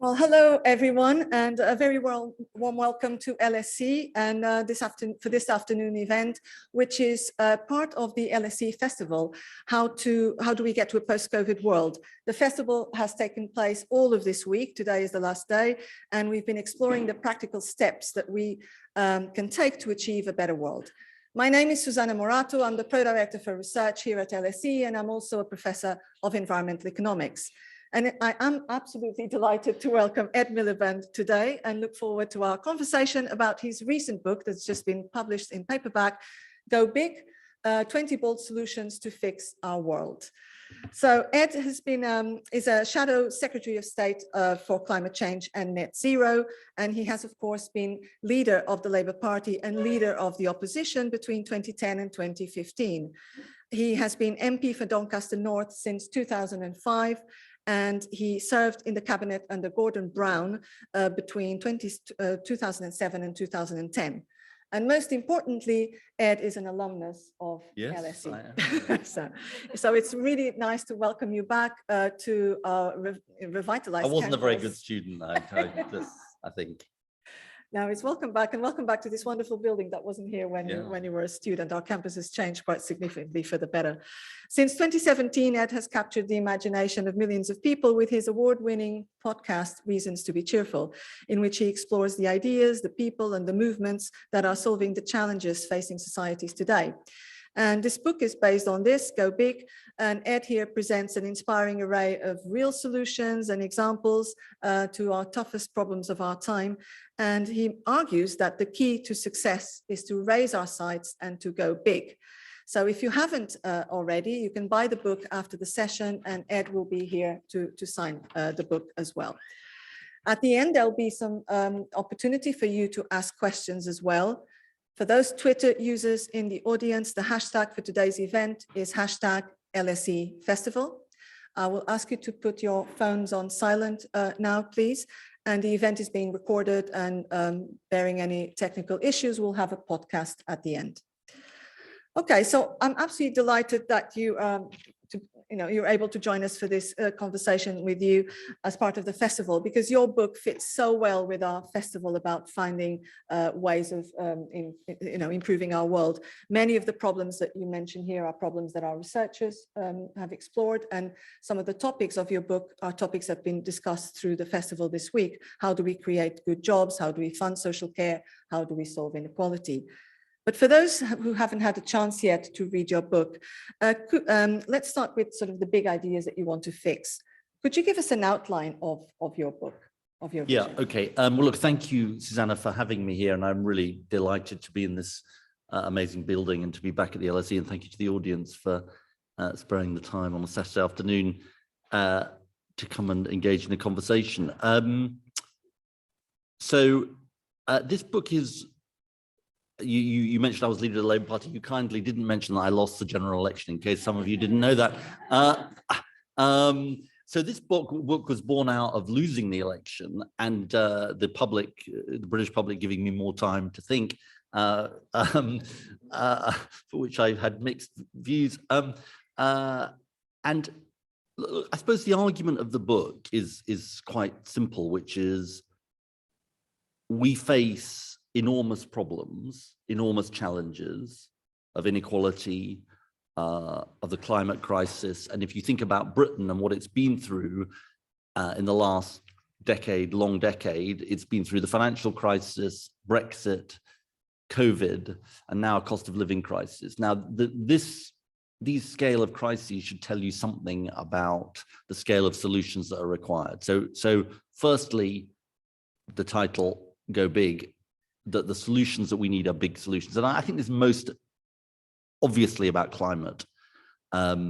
Well, hello everyone, and a very warm welcome to LSE and for this afternoon event, which is part of the LSE Festival. How do we get to a post-COVID world? The festival has taken place all of this week. Today is the last day, and we've been exploring the practical steps that we can take to achieve a better world. My name is Susana Mourato. I'm the Pro-Director for Research here at LSE, and I'm also a Professor of Environmental Economics. And I am absolutely delighted to welcome Ed Miliband today and look forward to our conversation about his recent book that's just been published in paperback, Go Big, 20 Bold Solutions to Fix Our World. So Ed has been, is a Shadow Secretary of State for Climate Change and Net Zero, and he has of course been leader of the Labour Party and leader of the opposition between 2010 and 2015. He has been MP for Doncaster North since 2005, and he served in the cabinet under Gordon Brown between 2007 and 2010. And most importantly, Ed is an alumnus of LSE. so it's really nice to welcome you back to revitalized. I wasn't campus. A very good student, I think. Now it's welcome back, and welcome back to this wonderful building that wasn't here when you were a student. Our campus has changed quite significantly for the better. Since 2017, Ed has captured the imagination of millions of people with his award-winning podcast, Reasons to be Cheerful, in which he explores the ideas, the people, and the movements that are solving the challenges facing societies today. And this book is based on this, Go Big, and Ed here presents an inspiring array of real solutions and examples to our toughest problems of our time. And he argues that the key to success is to raise our sights and to go big. So if you haven't already, you can buy the book after the session, and Ed will be here to sign the book as well. At the end, there'll be some opportunity for you to ask questions as well. For those Twitter users in the audience, the hashtag for today's event is hashtag LSE Festival. I will ask you to put your phones on silent now, please. And the event is being recorded, and bearing any technical issues, we'll have a podcast at the end. Okay, so I'm absolutely delighted that you're able to join us for this conversation with you as part of the festival, because your book fits so well with our festival about finding ways of improving our world. Many of the problems that you mentioned here are problems that our researchers have explored, and some of the topics of your book are topics that have been discussed through the festival this week. How do we create good jobs? How do we fund social care? How do we solve inequality? But for those who haven't had a chance yet to read your book, let's start with sort of the big ideas that you want to fix. Could you give us an outline of your book, of your vision? Yeah, okay. Well, look, thank you, Susana, for having me here. And I'm really delighted to be in this amazing building and to be back at the LSE. And thank you to the audience for sparing the time on a Saturday afternoon to come and engage in a conversation. This book is, you mentioned I was leader of the Labour Party. You kindly didn't mention that I lost the general election, in case some of you didn't know that. So this book was born out of losing the election, and the British public giving me more time to think, for which I had mixed views. And I suppose the argument of the book is quite simple, which is we face enormous problems, enormous challenges of inequality, of the climate crisis. And if you think about Britain and what it's been through in the last long decade, it's been through the financial crisis, Brexit, COVID, and now a cost of living crisis. Now, these scale of crises should tell you something about the scale of solutions that are required. So firstly, the title, Go Big, that the solutions that we need are big solutions. And I think this is most obviously about climate, that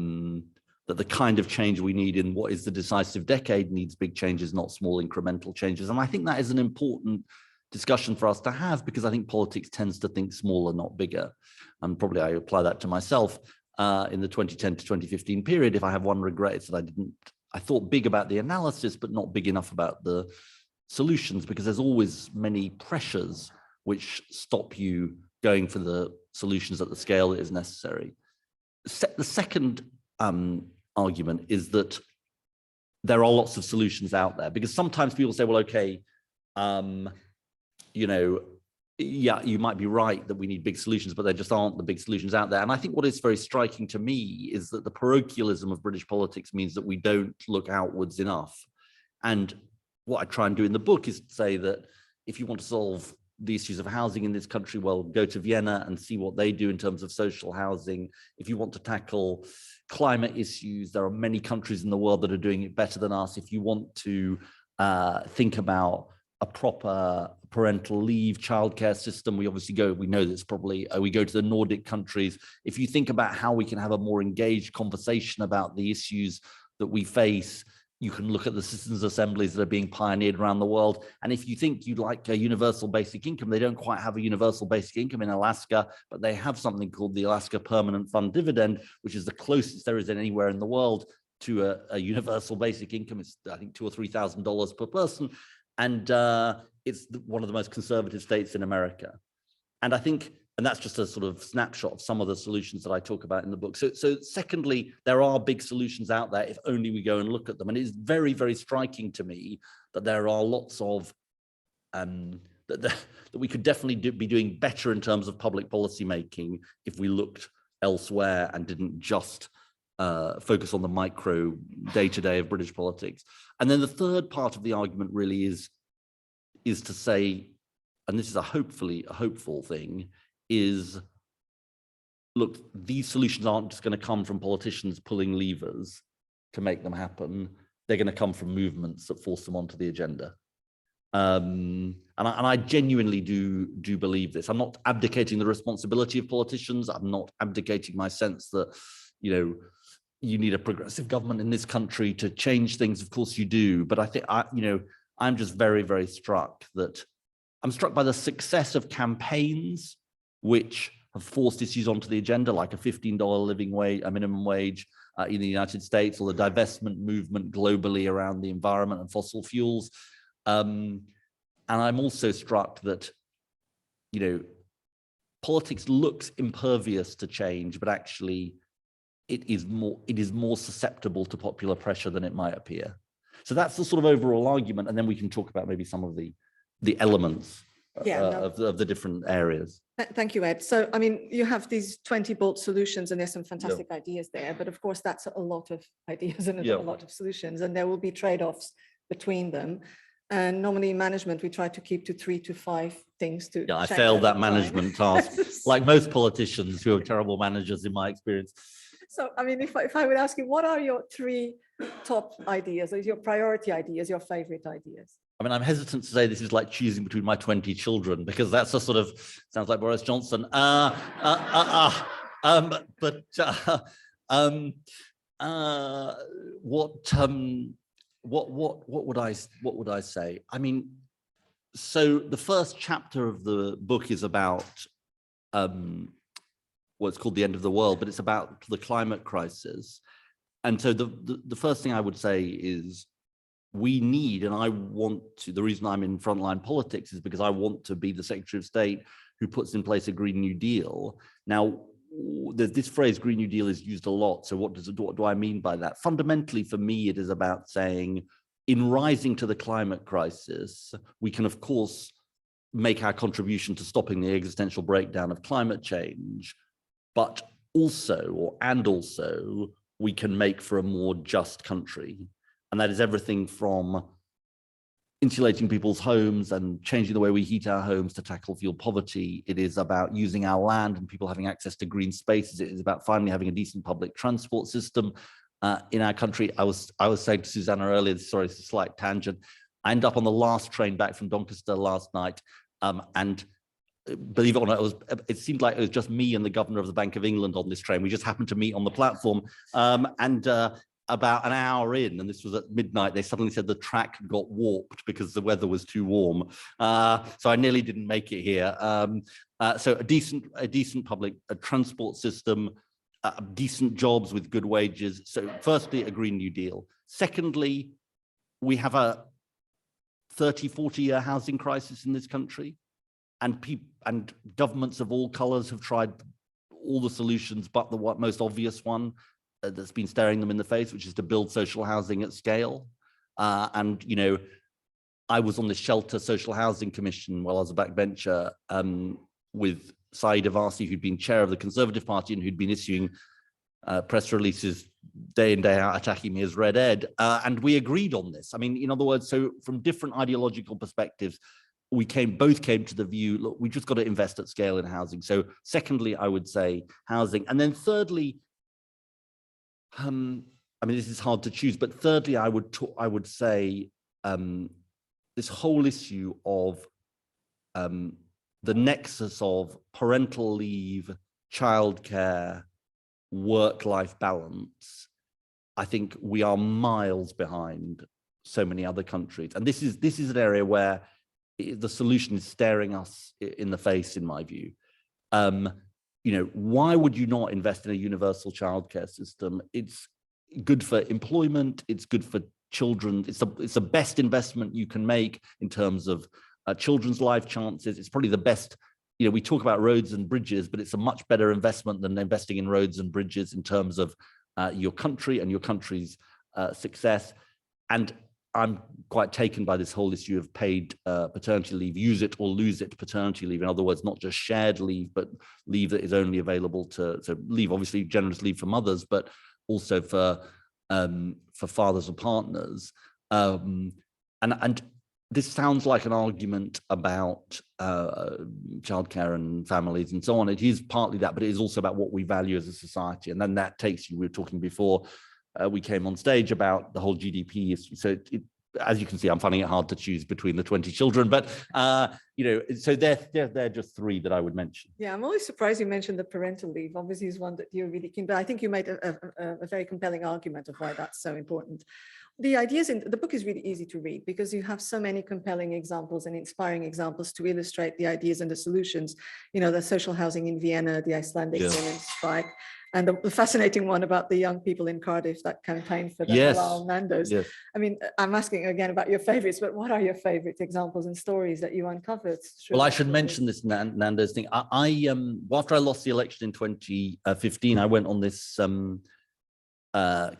the kind of change we need in what is the decisive decade needs big changes, not small incremental changes. And I think that is an important discussion for us to have, because I think politics tends to think smaller, not bigger. And probably I apply that to myself in the 2010 to 2015 period. If I have one regret, it's that I thought big about the analysis, but not big enough about the solutions, because there's always many pressures which stop you going for the solutions at the scale that is necessary. The second argument is that there are lots of solutions out there, because sometimes people say, well, okay, you know, yeah, you might be right that we need big solutions, but there just aren't the big solutions out there. And I think what is very striking to me is that the parochialism of British politics means that we don't look outwards enough. And what I try and do in the book is to say that if you want to solve the issues of housing in this country, well, go to Vienna and see what they do in terms of social housing. If you want to tackle climate issues, there are many countries in the world that are doing it better than us. If you want to think about a proper parental leave childcare system, we obviously go, we know that's probably, we go to the Nordic countries. If you think about how we can have a more engaged conversation about the issues that we face, you can look at the citizens' assemblies that are being pioneered around the world. And if you think you'd like a universal basic income, they don't quite have a universal basic income in Alaska, but they have something called the Alaska Permanent Fund Dividend, which is the closest there is anywhere in the world to a universal basic income. It's, I think, $2,000 or $3,000 per person. And it's one of the most conservative states in America. And I think, and that's just a sort of snapshot of some of the solutions that I talk about in the book. So secondly, there are big solutions out there if only we go and look at them. And it is very, very striking to me that there are lots of, that we could definitely be doing better in terms of public policy making if we looked elsewhere and didn't just focus on the micro day-to-day of British politics. And then the third part of the argument really is to say, and this is a hopeful thing, is, look, these solutions aren't just going to come from politicians pulling levers to make them happen. They're going to come from movements that force them onto the agenda. And I genuinely do believe this. I'm not abdicating the responsibility of politicians. I'm not abdicating my sense that, you know, you need a progressive government in this country to change things. Of course you do. But I think, I'm just very, very struck that I'm struck by the success of campaigns which have forced issues onto the agenda, like a $15 living wage, a minimum wage in the United States, or the divestment movement globally around the environment and fossil fuels. And I'm also struck that, you know, politics looks impervious to change, but actually it is more susceptible to popular pressure than it might appear. So that's the sort of overall argument, and then we can talk about maybe some of the elements of the different areas. Thank you, Ed. So, I mean, you have these 20 bold solutions, and there's some fantastic ideas there, but of course that's a lot of ideas and a lot of solutions, and there will be trade-offs between them. And normally in management, we try to keep to 3 to 5 things to I failed that management task, like most politicians who are terrible managers in my experience. So, I mean, if I would ask you, what are your 3 top ideas, or your priority ideas, your favorite ideas? I mean, I'm hesitant to say this is like choosing between my 20 children, because that's a sort of, sounds like Boris Johnson. What would I say? I mean, so the first chapter of the book is about what's called The End of the World, but it's about the climate crisis. And so the first thing I would say is, we need, and I want to, the reason I'm in frontline politics is because I want to be the Secretary of State who puts in place a Green New Deal. Now, this phrase Green New Deal is used a lot. So what do I mean by that? Fundamentally, for me, it is about saying, in rising to the climate crisis, we can, of course, make our contribution to stopping the existential breakdown of climate change, but also, we can make for a more just country. And that is everything from insulating people's homes and changing the way we heat our homes to tackle fuel poverty. It is about using our land and people having access to green spaces. It is about finally having a decent public transport system in our country. I was saying to Susana earlier, sorry, it's a slight tangent. I ended up on the last train back from Doncaster last night, and believe it or not, it seemed like it was just me and the governor of the Bank of England on this train. We just happened to meet on the platform, about an hour in, and this was at midnight, they suddenly said the track got warped because the weather was too warm. So I nearly didn't make it here. So a decent public transport system, decent jobs with good wages. So firstly, a Green New Deal. Secondly, we have a 30, 40-year housing crisis in this country, and governments of all colors have tried all the solutions but the most obvious one, that's been staring them in the face, which is to build social housing at scale. And, you know, I was on the Shelter Social Housing Commission while I was a backbencher with Saeed Avasi, who'd been chair of the Conservative Party and who'd been issuing press releases day in, day out, attacking me as Red Ed. And we agreed on this. I mean, in other words, so from different ideological perspectives, we both came to the view, look, we just got to invest at scale in housing. So secondly, I would say housing. And then thirdly, I mean, this is hard to choose, but thirdly, I would say this whole issue of the nexus of parental leave, childcare, work-life balance. I think we are miles behind so many other countries. And this is an area where the solution is staring us in the face, in my view. You know, why would you not invest in a universal childcare system? It's good for employment. It's good for children. It's the best investment you can make in terms of children's life chances. It's probably the best. You know, we talk about roads and bridges, but it's a much better investment than investing in roads and bridges in terms of your country and your country's success. And I'm quite taken by this whole issue of paid paternity leave, use it or lose it paternity leave. In other words, not just shared leave, but leave that is only available to leave, obviously generous leave for mothers, but also for fathers or partners. And this sounds like an argument about childcare and families and so on. It is partly that, but it is also about what we value as a society. And then that takes you, we were talking before we came on stage about the whole GDP issue. So as you can see, I'm finding it hard to choose between the 20 children, but you know, so they're just three that I would mention. Yeah, I'm always surprised you mentioned the parental leave. Obviously, is one that you're really keen, but I think you made a very compelling argument of why that's so important. The ideas in the book is really easy to read because you have so many compelling examples and inspiring examples to illustrate the ideas and the solutions. You know, the social housing in Vienna, the Icelandic women's strike, and the fascinating one about the young people in Cardiff that campaigned for the halal Nando's. Yes. I mean, I'm asking again about your favorites, but what are your favorite examples and stories that you uncovered? Well, I should mention this Nando's thing. After I lost the election in 2015, I went on this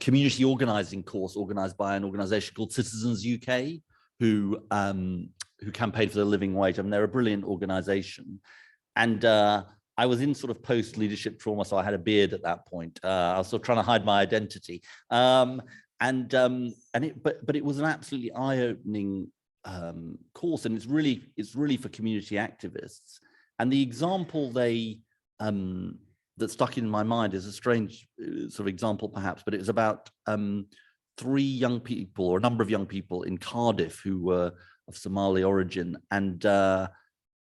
community organizing course organized by an organization called Citizens UK, who campaigned for the living wage. I mean, they're a brilliant organization. And I was in sort of post-leadership trauma, so I had a beard at that point. I was sort of trying to hide my identity. But it was an absolutely eye-opening course, and it's really for community activists. And the example that stuck in my mind is a strange sort of example, perhaps, but it was about three young people, or a number of young people in Cardiff who were of Somali origin, and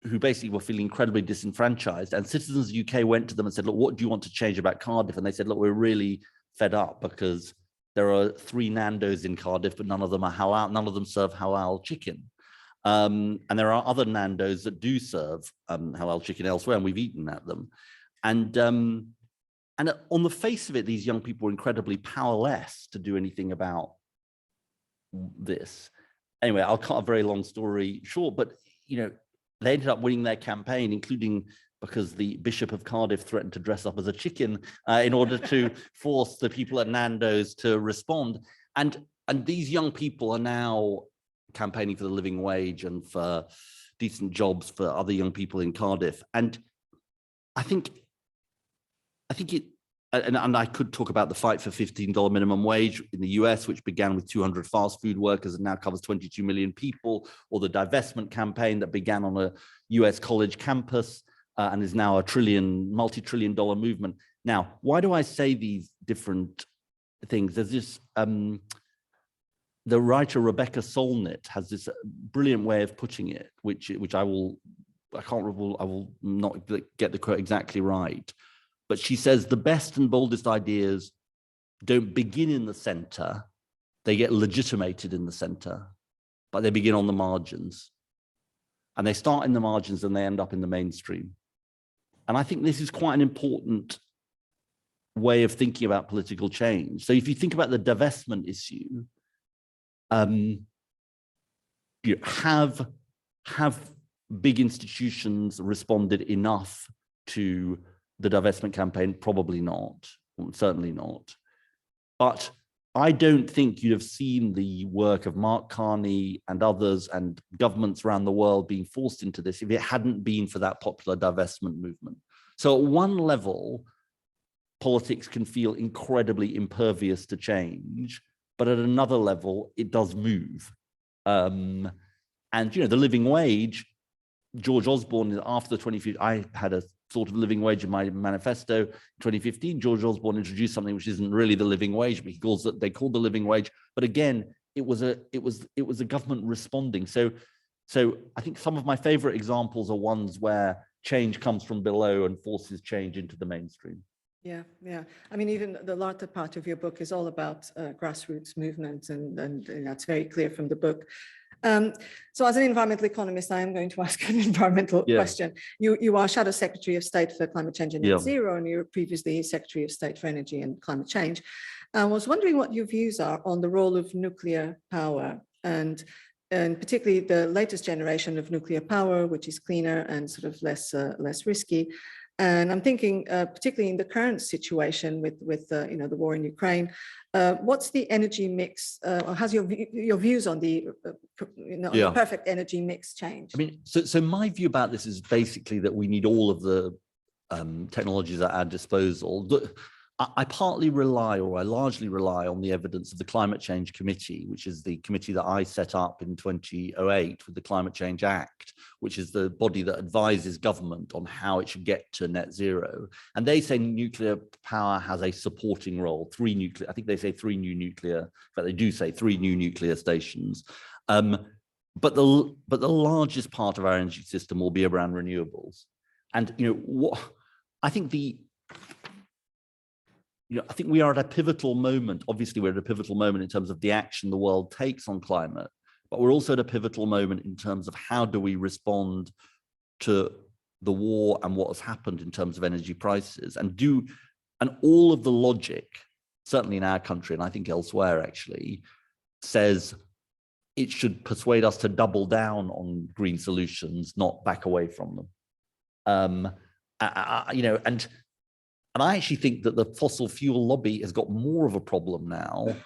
who basically were feeling incredibly disenfranchised. And Citizens UK went to them and said, look, what do you want to change about Cardiff? And they said, look, we're really fed up because there are 3 Nando's in Cardiff, but none of them are halal. None of them serve halal chicken. And there are other Nando's that do serve halal chicken elsewhere, and we've eaten at them. And on the face of it, these young people were incredibly powerless to do anything about this. Anyway, I'll cut a very long story short, but you know, they ended up winning their campaign, including because the Bishop of Cardiff threatened to dress up as a chicken in order to force the people at Nando's to respond. And these young people are now campaigning for the living wage and for decent jobs for other young people in Cardiff. And I think it, and I could talk about the fight for $15 minimum wage in the US, which began with 200 fast food workers and now covers 22 million people, or the divestment campaign that began on a US college campus and is now a multi-trillion dollar movement. Now, why do I say these different things? There's this, the writer Rebecca Solnit has this brilliant way of putting it, which I will not get the quote exactly right. But she says the best and boldest ideas don't begin in the center, they get legitimated in the center, but they begin on the margins. And they start in the margins and they end up in the mainstream. And I think this is quite an important way of thinking about political change. So if you think about the divestment issue, you have big institutions responded enough to the divestment campaign? Probably not, certainly not. But I don't think you'd have seen the work of Mark Carney and others and governments around the world being forced into this if it hadn't been for that popular divestment movement. So at one level, politics can feel incredibly impervious to change, but at another level, it does move. And, you know, the living wage, George Osborne, after the 2015, I had a sort of living wage in my manifesto. In 2015, George Osborne introduced something which isn't really the living wage, but he calls it, they called the living wage. But again, it was a government responding. So I think some of my favorite examples are ones where change comes from below and forces change into the mainstream. Yeah, yeah. I mean, even the latter part of your book is all about grassroots movements, and that's very clear from the book. So as an environmental economist, I am going to ask an environmental question. You are Shadow Secretary of State for Climate Change and Net Zero, and you were previously Secretary of State for Energy and Climate Change. I was wondering what your views are on the role of nuclear power, and particularly the latest generation of nuclear power, which is cleaner and sort of less risky. And I'm thinking, particularly in the current situation with you know, the war in Ukraine, what's the energy mix? Or has your views on the the perfect energy mix changed? I mean, so my view about this is basically that we need all of the technologies at our disposal. I partly rely, or I largely rely, on the evidence of the Climate Change Committee, which is the committee that I set up in 2008 with the Climate Change Act, which is the body that advises government on how it should get to net zero. And they say nuclear power has a supporting role. I think they say 3 new nuclear, but they do say 3 new nuclear stations. But the largest part of our energy system will be around renewables. And you know I think I think we are at a pivotal moment. Obviously, we're at a pivotal moment in terms of the action the world takes on climate, but we're also at a pivotal moment in terms of how do we respond to the war and what has happened in terms of energy prices, and all of the logic, certainly in our country, and I think elsewhere actually, says it should persuade us to double down on green solutions, not back away from them. And I actually think that the fossil fuel lobby has got more of a problem now,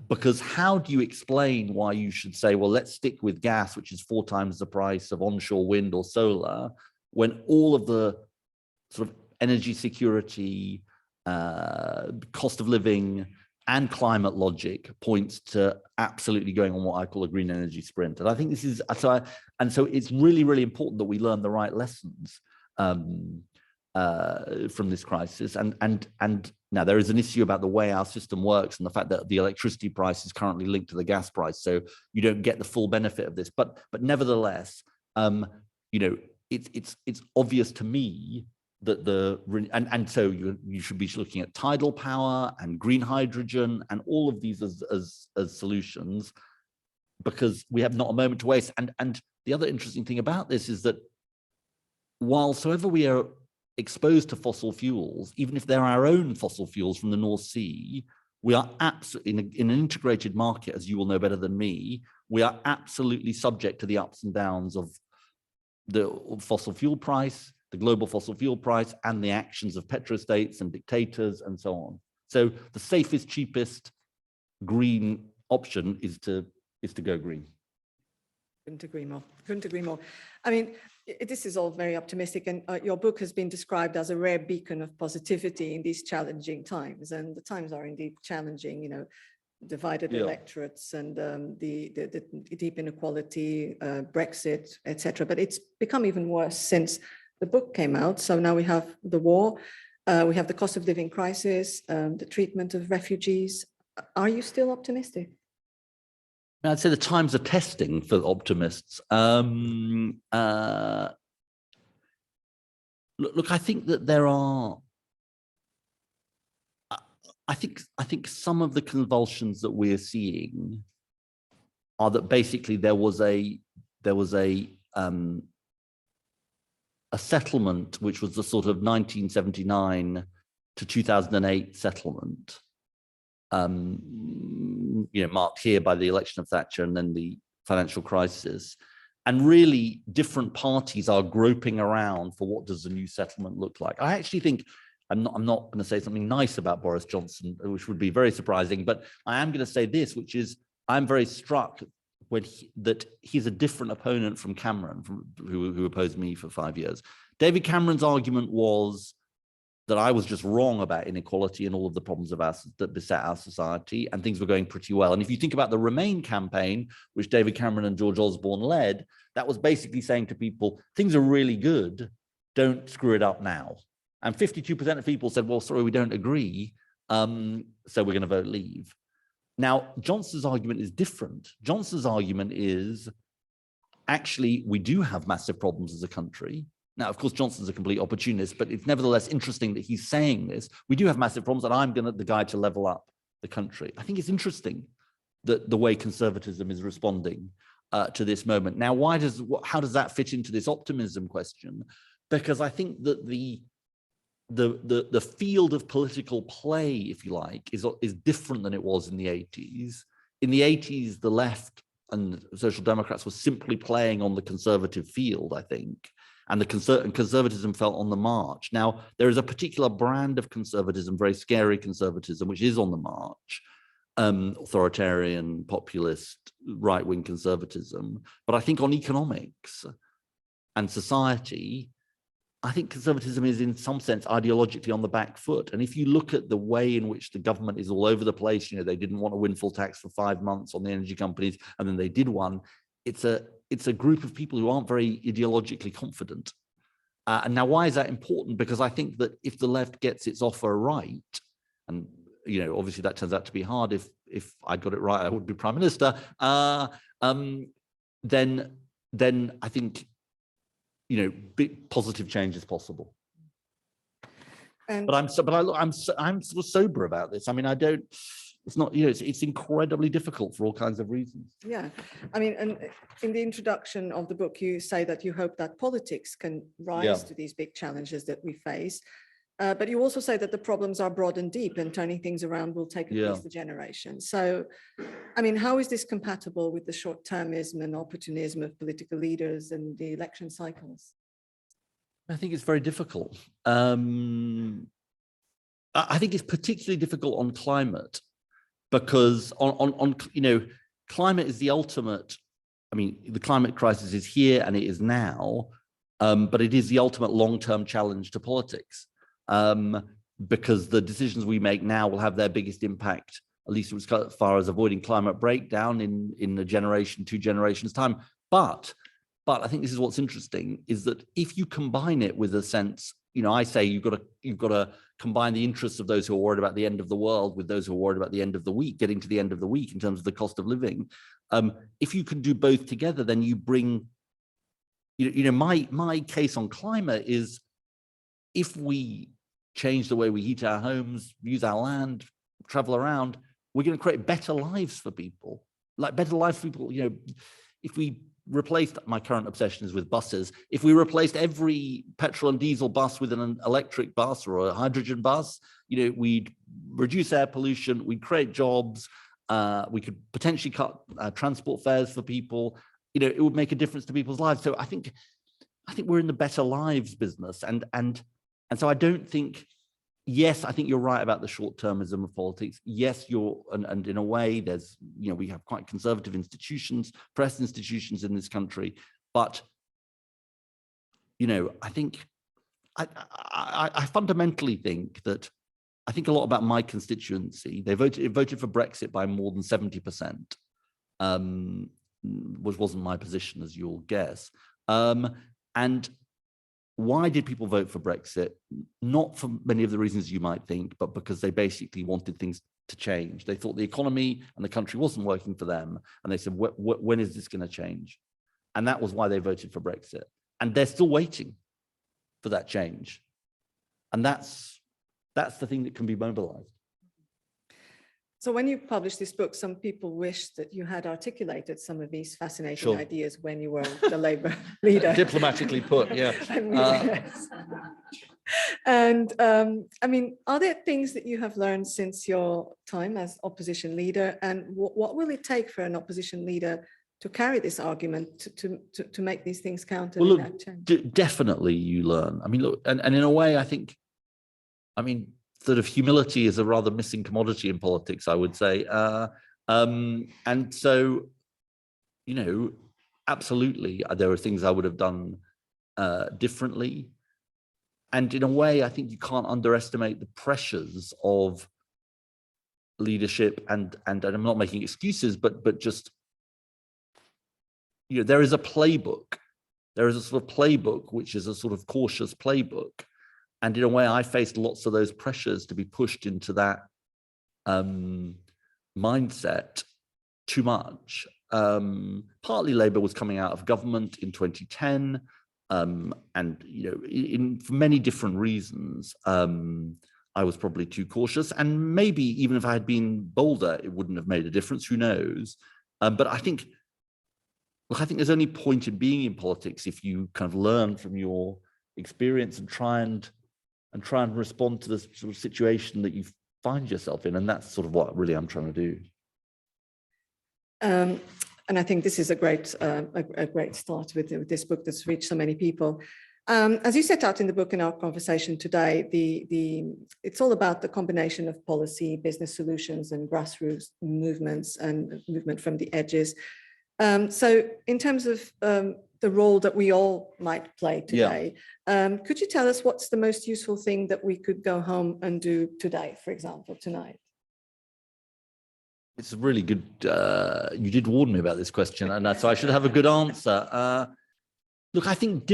because how do you explain why you should say, well, let's stick with gas, which is 4 times the price of onshore wind or solar, when all of the sort of energy security, cost of living, and climate logic points to absolutely going on what I call a green energy sprint. And I think this is, so it's really, really important that we learn the right lessons from this crisis. And now there is an issue about the way our system works and the fact that the electricity price is currently linked to the gas price, so you don't get the full benefit of this. But nevertheless, it's obvious to me that so you should be looking at tidal power and green hydrogen and all of these as solutions, because we have not a moment to waste. And the other interesting thing about this is that whatsoever we are exposed to fossil fuels, even if they're our own fossil fuels from the North Sea, we are absolutely, in an integrated market, as you will know better than me, we are absolutely subject to the ups and downs of the fossil fuel price, the global fossil fuel price, and the actions of petrostates and dictators and so on. So the safest, cheapest green option is to go green. Couldn't agree more. Couldn't agree more. I mean, this is all very optimistic, and your book has been described as a rare beacon of positivity in these challenging times, and the times are indeed challenging. You know, divided electorates and the deep inequality, Brexit, etc. But it's become even worse since the book came out. So now we have the war, we have the cost of living crisis, the treatment of refugees. Are you still optimistic? I'd say the times are testing for optimists. Look, I think that there are. I think some of the convulsions that we're seeing are that basically there was a settlement which was the sort of 1979 to 2008 settlement. Marked here by the election of Thatcher and then the financial crisis. And really different parties are groping around for what does the new settlement look like. I actually think, I'm not going to say something nice about Boris Johnson, which would be very surprising, but I am going to say this, which is I'm very struck that he's a different opponent from Cameron, who opposed me for 5 years. David Cameron's argument was that I was just wrong about inequality and all of the problems that beset our society, and things were going pretty well. And if you think about the Remain campaign, which David Cameron and George Osborne led, that was basically saying to people, things are really good, don't screw it up now. And 52% of people said, well, sorry, we don't agree, so we're going to vote leave. Now, Johnson's argument is different. Johnson's argument is, actually, we do have massive problems as a country. Now, of course, Johnson's a complete opportunist, but it's nevertheless interesting that he's saying this. We do have massive problems, and I'm the guy to level up the country. I think it's interesting that the way conservatism is responding to this moment. Now, how does that fit into this optimism question? Because I think that the field of political play, if you like, is different than it was in the 80s. In the 80s, the left and Social Democrats were simply playing on the conservative field, I think. And conservatism felt on the march. Now, there is a particular brand of conservatism, very scary conservatism, which is on the march, authoritarian, populist, right-wing conservatism. But I think on economics and society, I think conservatism is in some sense ideologically on the back foot. And if you look at the way in which the government is all over the place, they didn't want a windfall tax for 5 months on the energy companies, and then they did one. It's a group of people who aren't very ideologically confident. And now, why is that important? Because I think that if the left gets its offer right, and obviously that turns out to be hard. If I got it right, I would be prime minister. Then I think big positive change is possible. But I'm sort of sober about this. I mean, I don't. It's not, it's incredibly difficult for all kinds of reasons. Yeah, I mean, and in the introduction of the book, you say that you hope that politics can rise to these big challenges that we face. But you also say that the problems are broad and deep, and turning things around will take at least a generation. So, I mean, how is this compatible with the short-termism and opportunism of political leaders and the election cycles? I think it's very difficult. I think it's particularly difficult on climate. Because on climate is the ultimate. I mean, the climate crisis is here and it is now, but it is the ultimate long-term challenge to politics, because the decisions we make now will have their biggest impact, at least as far as avoiding climate breakdown, in a generation, 2 generations time. But I think this is what's interesting, is that if you combine it with a sense, I say you've got to combine the interests of those who are worried about the end of the world with those who are worried about the end of the week, getting to the end of the week in terms of the cost of living. If you can do both together, then you bring, my case on climate is, if we change the way we heat our homes, use our land, travel around, we're going to create better lives for people. Like better lives for people, if we replaced, my current obsession is with buses, if we replaced every petrol and diesel bus with an electric bus or a hydrogen bus, we'd reduce air pollution, we'd create jobs, we could potentially cut transport fares for people, it would make a difference to people's lives. So I think we're in the better lives business. And so I don't think, yes, I think you're right about the short-termism of politics. Yes, and in a way, there's, we have quite conservative institutions, press institutions in this country. But, I think, I fundamentally think that, I think a lot about my constituency. They voted for Brexit by more than 70%, which wasn't my position, as you'll guess. And why did people vote for Brexit? Not for many of the reasons you might think, but because they basically wanted things to change. They thought the economy and the country wasn't working for them. And they said, when is this going to change? And that was why they voted for Brexit. And they're still waiting for that change. And that's the thing that can be mobilized. So when you published this book, some people wished that you had articulated some of these fascinating ideas when you were the Labour leader. Diplomatically put, yeah. And I mean, are there things that you have learned since your time as opposition leader? And what will it take for an opposition leader to carry this argument, to make these things count? Well, look, definitely you learn. I mean, look, and in a way, I think I mean, sort of humility is a rather missing commodity in politics, I would say. And so, you know, absolutely, there are things I would have done differently. And in a way, I think you can't underestimate the pressures of leadership, and I'm not making excuses, but just, you know, there is a playbook. There is a sort of playbook, which is a sort of cautious playbook. And in a way, I faced lots of those pressures to be pushed into that mindset too much. Partly Labour was coming out of government in 2010, and, you know, for many different reasons, I was probably too cautious. And maybe even if I had been bolder, it wouldn't have made a difference. Who knows? But I think, look, I think there's only point in being in politics if you kind of learn from your experience and try and respond to the sort of situation that you find yourself in. And that's sort of what really I'm trying to do. And I think this is a great start with this book that's reached so many people. As you set out in the book in our conversation today, it's all about the combination of policy, business solutions, and grassroots movements and movement from the edges. So in terms of the role that we all might play today, could you tell us what's the most useful thing that we could go home and do today, for example, tonight? It's a really good, you did warn me about this question, and so I should have a good answer. Look, I think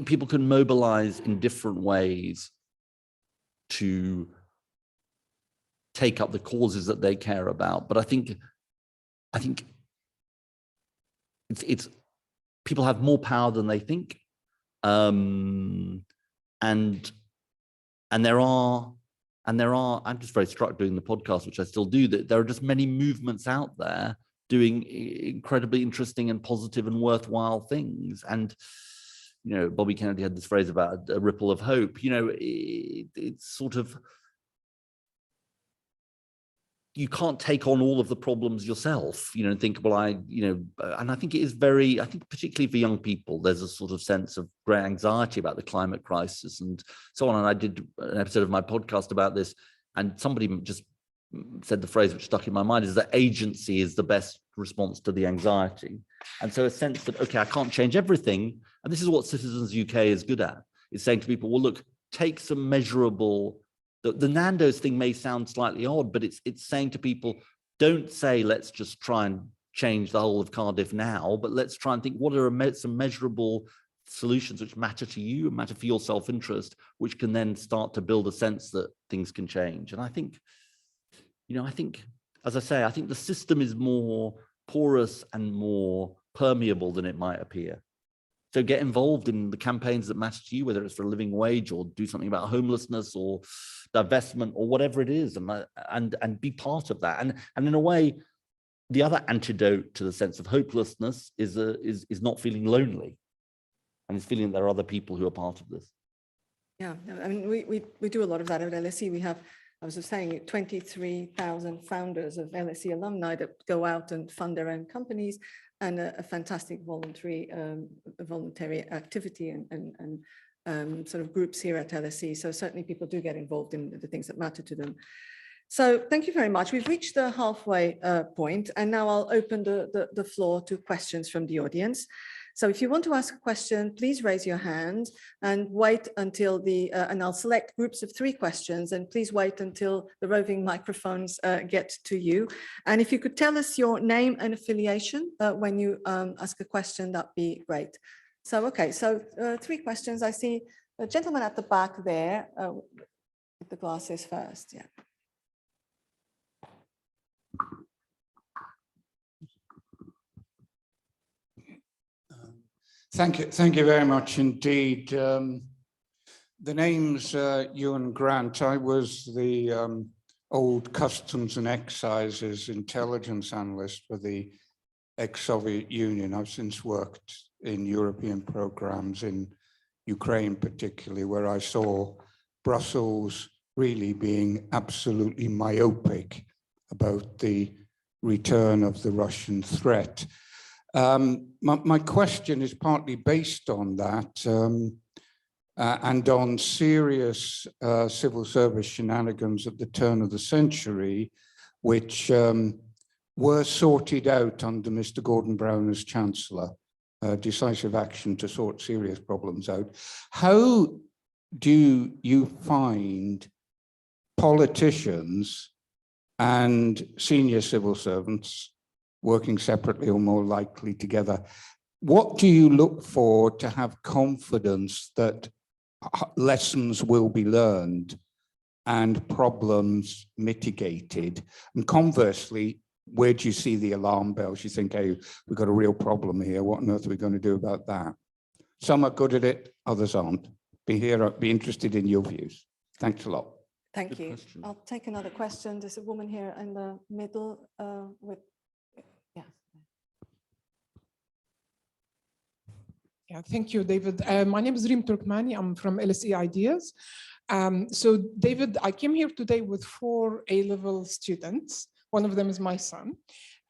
people can mobilize in different ways to take up the causes that they care about. But I think it's people have more power than they think. And there are, I'm just very struck doing the podcast, which I still do, that there are just many movements out there doing incredibly interesting and positive and worthwhile things. And, you know, Bobby Kennedy had this phrase about a ripple of hope. You know, it's sort of, you can't take on all of the problems yourself, you know, and think, well, and I think it is I think particularly for young people, there's a sort of sense of great anxiety about the climate crisis and so on. And I did an episode of my podcast about this, and somebody just said the phrase which stuck in my mind is that agency is the best response to the anxiety. And so a sense that, okay, I can't change everything. And this is what Citizens UK is good at. It's saying to people, well, look, take some measurable, the Nando's thing may sound slightly odd, but it's saying to people, don't say, let's just try and change the whole of Cardiff now, but let's try and think, what are some measurable solutions which matter to you and matter for your self-interest, which can then start to build a sense that things can change. And I think, you know, as I say, I think the system is more porous and more permeable than it might appear. So get involved in the campaigns that matter to you, whether it's for a living wage or do something about homelessness or divestment or whatever it is, and be part of that. And in a way, the other antidote to the sense of hopelessness is not feeling lonely, and it's feeling that there are other people who are part of this. Yeah, I mean, we do a lot of that at LSE. We have, I was just saying, 23,000 founders of LSE alumni that go out and fund their own companies, and a fantastic voluntary activity and sort of groups here at LSE. So certainly people do get involved in the things that matter to them. So thank you very much. We've reached the halfway point, and now I'll open the floor to questions from the audience. So if you want to ask a question, please raise your hand and wait until and I'll select groups of 3 questions, and please wait until the roving microphones get to you. And if you could tell us your name and affiliation when you ask a question, that'd be great. So, okay, so 3 questions. I see a gentleman at the back there with the glasses first, yeah. Thank you very much indeed. The name's Ewan Grant. I was the old Customs and Excises intelligence analyst for the ex-Soviet Union. I've since worked in European programs in Ukraine particularly, where I saw Brussels really being absolutely myopic about the return of the Russian threat. My question is partly based on that. and on serious civil service shenanigans at the turn of the century, which were sorted out under Mr. Gordon Brown as Chancellor, decisive action to sort serious problems out. How do you find politicians and senior civil servants working separately or more likely together? What do you look for to have confidence that lessons will be learned and problems mitigated? And conversely, where do you see the alarm bells? You think, hey, we've got a real problem here. What on earth are we going to do about that? Some are good at it, others aren't. Be interested in your views. Thanks a lot. Thank Good you. question. I'll take another question. There's a woman here in the middle with, yeah. Yeah, thank you, David. My name is Reem Turkmani. I'm from LSE Ideas. So, David, I came here today with 4 A-level students. One of them is my son,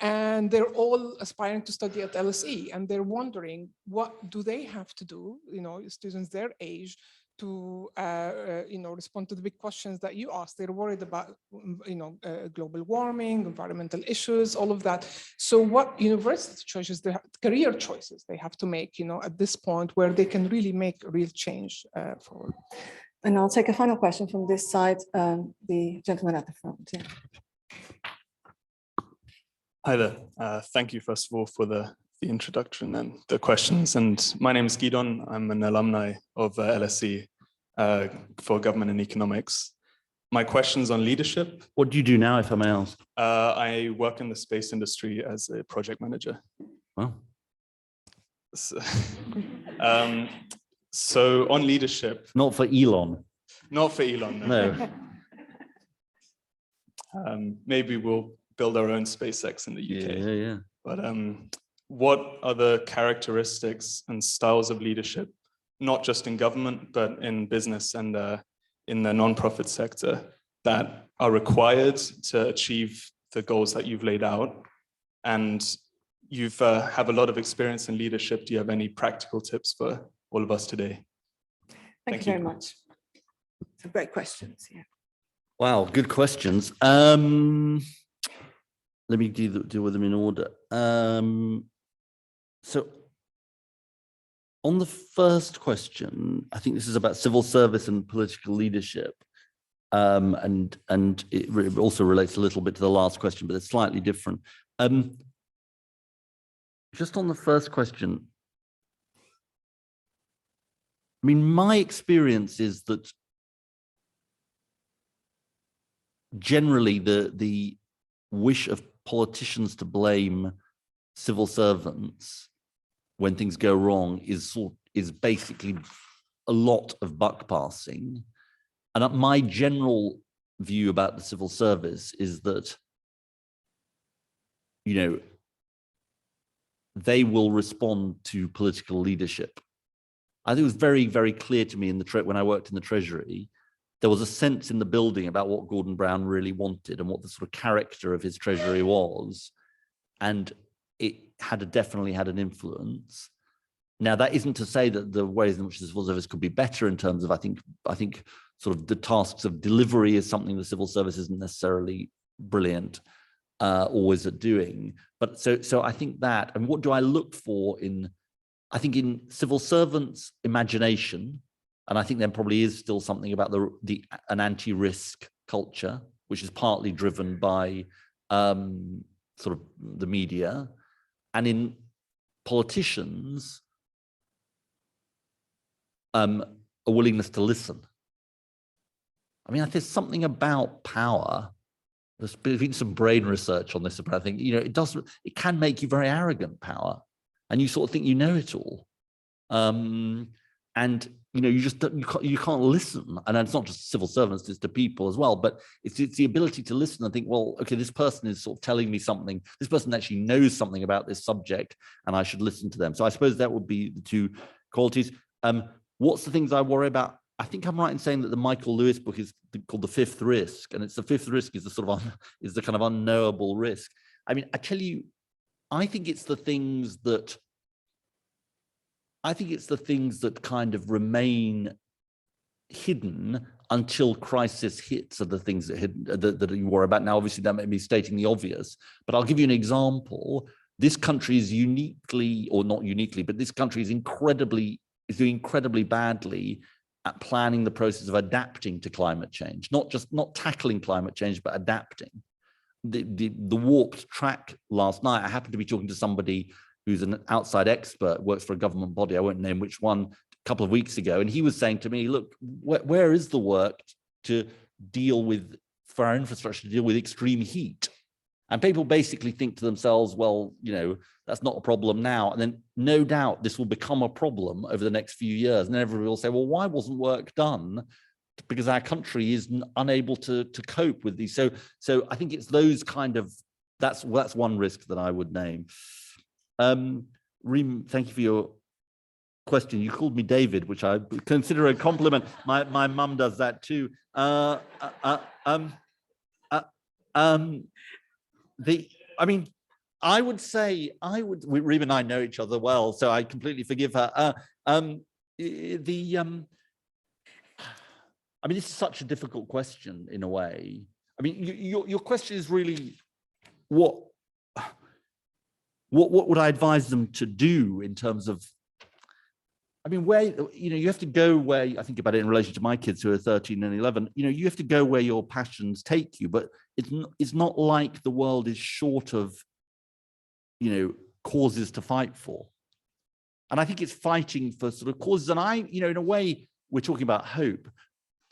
and they're all aspiring to study at LSE, and they're wondering what do they have to do, students their age, to respond to the big questions that you asked. They're worried about global warming, environmental issues, all of that. So what university choices, career choices they have to make, at this point where they can really make real change forward? And I'll take a final question from this side, the gentleman at the front. Yeah. Hi there. Thank you, first of all, for the introduction and the questions. And my name is Gidon. I'm an alumni of LSE for Government and Economics. My question's on leadership. What do you do now, if I may ask? I work in the space industry as a project manager. Well, so on leadership. not for Elon. Not for Elon, no. Maybe we'll build our own SpaceX in the UK. Yeah. But what are the characteristics and styles of leadership, not just in government, but in business and in the non-profit sector, that are required to achieve the goals that you've laid out? And you've have a lot of experience in leadership. Do you have any practical tips for all of us today? Thank you very much. Some great questions. Yeah. Wow, good questions. Let me deal with them in order. So on the first question, I think this is about civil service and political leadership. And it also relates a little bit to the last question, but it's slightly different. Just on the first question, I mean, my experience is that generally the wish of politicians to blame civil servants when things go wrong is basically a lot of buck passing. And my general view about the civil service is that, they will respond to political leadership. I think it was very, very clear to me when I worked in the Treasury, there was a sense in the building about what Gordon Brown really wanted and what the sort of character of his Treasury was. And it definitely had an influence. Now, that isn't to say that the ways in which the civil service could be better in terms of, I think sort of the tasks of delivery is something the civil service isn't necessarily brilliant always at doing. But so I think that, and what do I look for in civil servants' imagination, and I think there probably is still something about an anti-risk culture, which is partly driven by sort of the media, and in politicians, a willingness to listen. I mean, there's something about power. There's been some brain research on this, but I think, it can make you very arrogant, power, and you sort of think you know it all. And you can't listen, and it's not just civil servants, it's to people as well, but it's the ability to listen and think, well, okay, this person is sort of telling me something, this person actually knows something about this subject, and I should listen to them. So I suppose that would be the two qualities. What's the things I worry about? I think I'm right in saying that the Michael Lewis book is called The Fifth Risk, and it's the fifth risk is the sort of is the kind of unknowable risk. I mean, I tell you, I think it's the things that kind of remain hidden until crisis hits are the things that you worry about. Now, obviously, that may be stating the obvious, but I'll give you an example. This country is uniquely, or not uniquely, but this country is doing incredibly badly at planning the process of adapting to climate change, not tackling climate change, but adapting. The warped track last night, I happened to be talking to somebody who's an outside expert, works for a government body, I won't name which one, a couple of weeks ago, and he was saying to me, look, where is the work to deal with, for our infrastructure, to deal with extreme heat? And people basically think to themselves, well, you know, that's not a problem now. And then no doubt this will become a problem over the next few years. And everybody will say, well, why wasn't work done? Because our country is unable to cope with these. So I think it's those kind of, that's one risk that I would name. Reem, thank you for your question. You called me David, which I consider a compliment. My mum does that too. I would say, Reem and I know each other well, so I completely forgive her. This is such a difficult question in a way. I mean, your question is really what would I advise them to do in terms of, I mean, where, you know, you have to go where, I think about it in relation to my kids who are 13 and 11, you know, you have to go where your passions take you, but it's not like the world is short of, you know, causes to fight for. And I think it's fighting for sort of causes. And you know, in a way, we're talking about hope.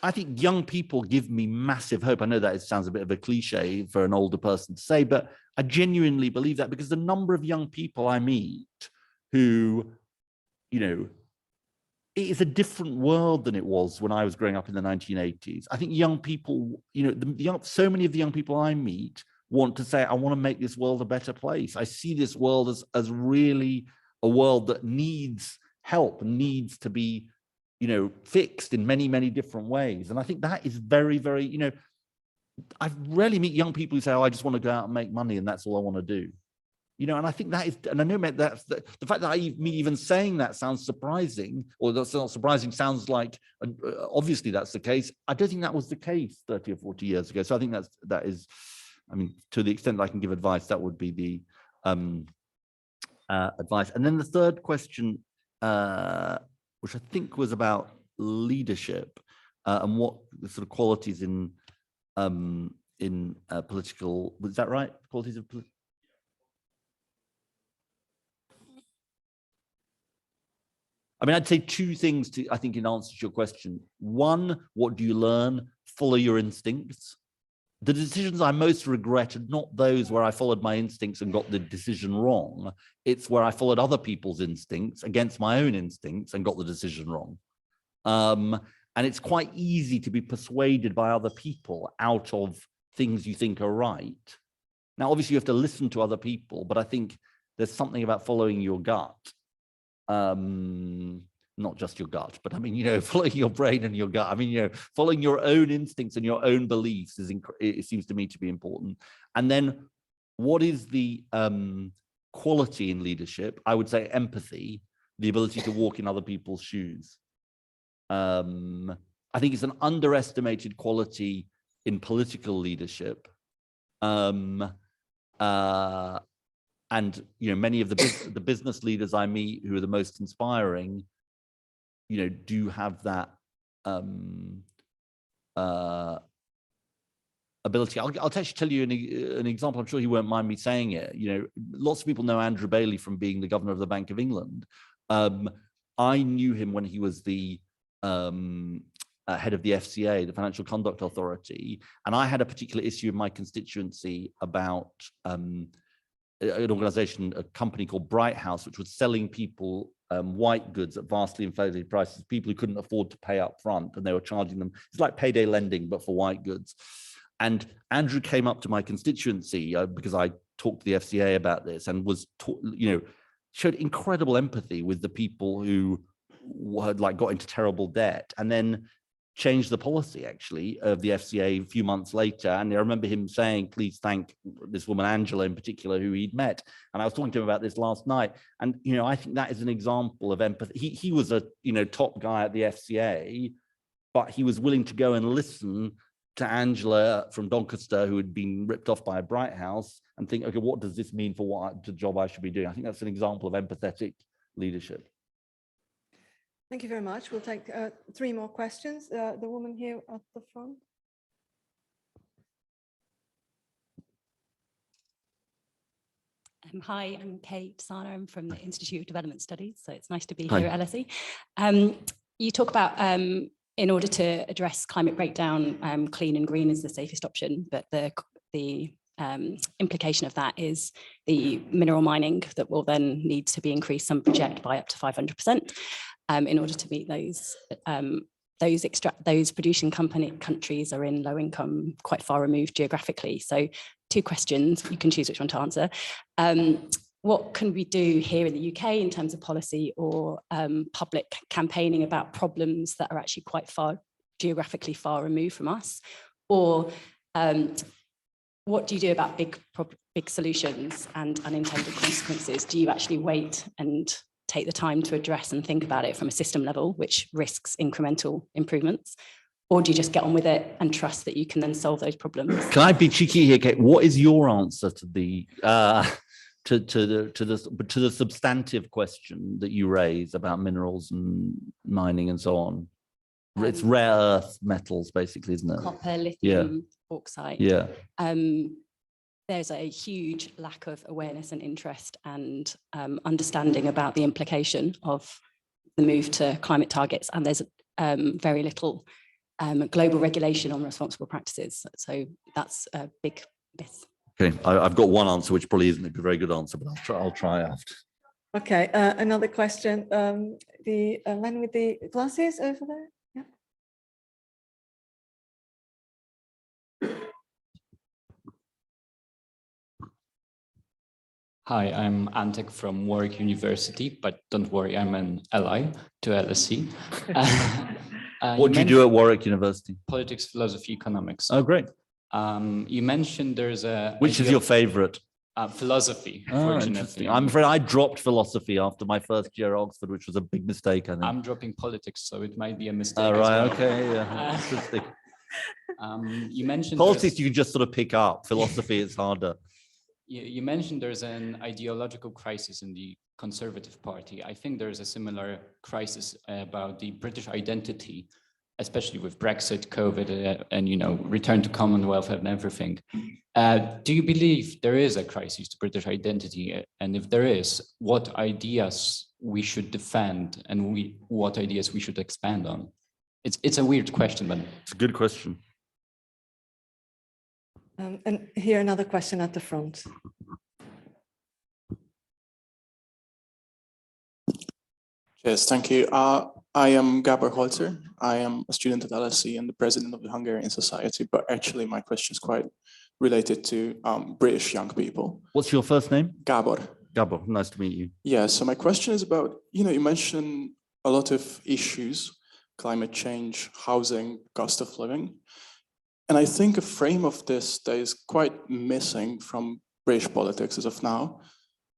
I think young people give me massive hope. I know that it sounds a bit of a cliche for an older person to say, but I genuinely believe that, because the number of young people I meet who, you know, it is a different world than it was when I was growing up in the 1980s. I think young people, you know, so many of the young people I meet want to say, I want to make this world a better place. I see this world as really a world that needs help, needs to be, you know, fixed in many, many different ways. And I think that is very, very, you know, I rarely meet young people who say, oh, I just want to go out and make money and that's all I want to do. You know, and I think that is, and I know that's the fact that me even saying that sounds surprising, or that's not surprising, sounds like, obviously that's the case. I don't think that was the case 30 or 40 years ago. So I think that is, I mean, to the extent that I can give advice, that would be the advice. And then the third question, which I think was about leadership and what the sort of qualities in political, was that right? Qualities of political. I mean, I'd say two things I think in answer to your question. One, what do you learn? Follow your instincts. The decisions I most regret are not those where I followed my instincts and got the decision wrong. It's where I followed other people's instincts against my own instincts and got the decision wrong. And it's quite easy to be persuaded by other people out of things you think are right. Now, obviously, you have to listen to other people, but I think there's something about following your gut. Not just your gut, but I mean, you know, following your brain and your gut. I mean, you know, following your own instincts and your own beliefs it seems to me to be important. And then what is the quality in leadership? I would say empathy, the ability to walk in other people's shoes. I think it's an underestimated quality in political leadership. And, you know, many of the business leaders I meet who are the most inspiring, you know, do have that ability. I'll actually tell you an example. I'm sure he won't mind me saying it. You know, lots of people know Andrew Bailey from being the governor of the Bank of England. I knew him when he was the head of the FCA, the Financial Conduct Authority, and I had a particular issue in my constituency about an organization, a company called Bright House, which was selling people white goods at vastly inflated prices, people who couldn't afford to pay up front, and they were charging them. It's like payday lending, but for white goods. And Andrew came up to my constituency because I talked to the FCA about this and was, you know, showed incredible empathy with the people who had like got into terrible debt, and then changed the policy actually of the FCA a few months later. And I remember him saying, please thank this woman, Angela in particular, who he'd met. And I was talking to him about this last night. And, you know, I think that is an example of empathy. He was a, you know, top guy at the FCA, but he was willing to go and listen to Angela from Doncaster, who had been ripped off by a Bright House, and think, okay, what does this mean for the job I should be doing? I think that's an example of empathetic leadership. Thank you very much. We'll take 3 more questions. The woman here at the front. Hi, I'm Kate Susana. I'm from the Institute of Development Studies, so it's nice to be Hi. here at LSE. You talk about in order to address climate breakdown, clean and green is the safest option, but the implication of that is the mineral mining that will then need to be increased, some project by up to 500% in order to meet those. Those producing countries are in low income, quite far removed geographically. So 2 questions, you can choose which one to answer. What can we do here in the UK in terms of policy or public campaigning about problems that are actually quite geographically far removed from us? Or what do you do about big solutions and unintended consequences? Do you actually wait and take the time to address and think about it from a system level, which risks incremental improvements? Or do you just get on with it and trust that you can then solve those problems? Can I be cheeky here, Kate? What is your answer to the to the substantive question that you raise about minerals and mining and so on? It's rare earth metals, basically, isn't it? Copper, lithium, bauxite. Yeah. There's a huge lack of awareness and interest and understanding about the implication of the move to climate targets. And there's very little global regulation on responsible practices. So that's a big miss. Okay, I've got one answer, which probably isn't a very good answer, but I'll try after. Okay, another question. The man with the glasses over there. Yeah. Hi, I'm Antek from Warwick University, but don't worry, I'm an ally to LSE. What do you do at Warwick University? Politics, philosophy, economics. Oh, great. You mentioned there's a... Which is your favorite? Philosophy, Oh, fortunately. interesting. I'm afraid I dropped philosophy after my first year at Oxford, which was a big mistake, I think. I'm dropping politics, so it might be a mistake. Oh, as right, well. okay, yeah. Interesting. You mentioned... Politics you can just sort of pick up. Philosophy is harder. You mentioned there's an ideological crisis in the Conservative Party. I think there's a similar crisis about the British identity, especially with Brexit, COVID, and return to Commonwealth and everything. Do you believe there is a crisis to British identity? And if there is, what ideas we should defend and what ideas we should expand on? It's a weird question, but it's a good question. And here another question at the front. Yes, thank you. I am Gabor Holzer. I am a student at LSE and the president of the Hungarian Society, but actually my question is quite related to British young people. What's your first name? Gabor. Gabor, nice to meet you. Yeah, so my question is about, you mentioned a lot of issues, climate change, housing, cost of living. And I think a frame of this that is quite missing from British politics as of now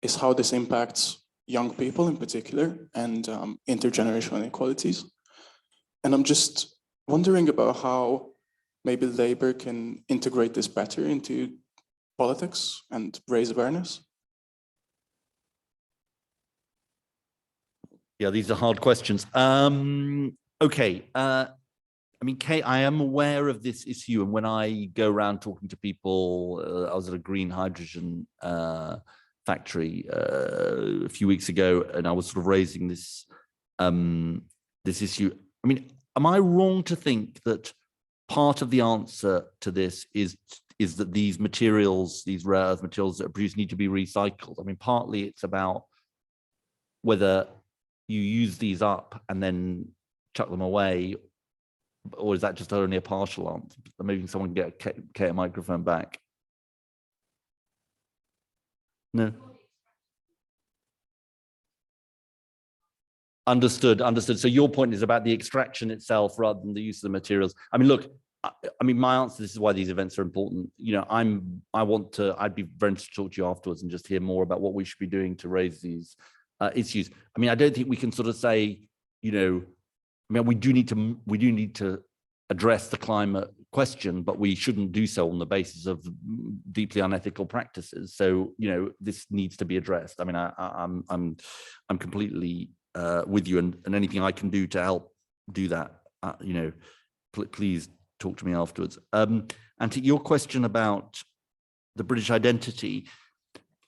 is how this impacts young people in particular and intergenerational inequalities. And I'm just wondering about how maybe Labour can integrate this better into politics and raise awareness. Yeah, these are hard questions. Okay. I mean, Kate, I am aware of this issue, and when I go around talking to people, I was at a green hydrogen factory a few weeks ago, and I was sort of raising this this issue. I mean, am I wrong to think that part of the answer to this is that these materials, these rare earth materials that are produced, need to be recycled? I mean, partly it's about whether you use these up and then chuck them away, or is that just only a partial answer? Maybe someone can get a microphone back. No. Understood. So your point is about the extraction itself rather than the use of the materials. I mean, look, I mean, my answer, this is why these events are important. I'd be very interested to talk to you afterwards and just hear more about what we should be doing to raise these issues. I mean, I don't think we can sort of say, I mean, we do need to address the climate question, but we shouldn't do so on the basis of deeply unethical practices. So, you know, this needs to be addressed. I mean, I'm completely with you, and anything I can do to help do that, you know, please talk to me afterwards. And to your question about the British identity,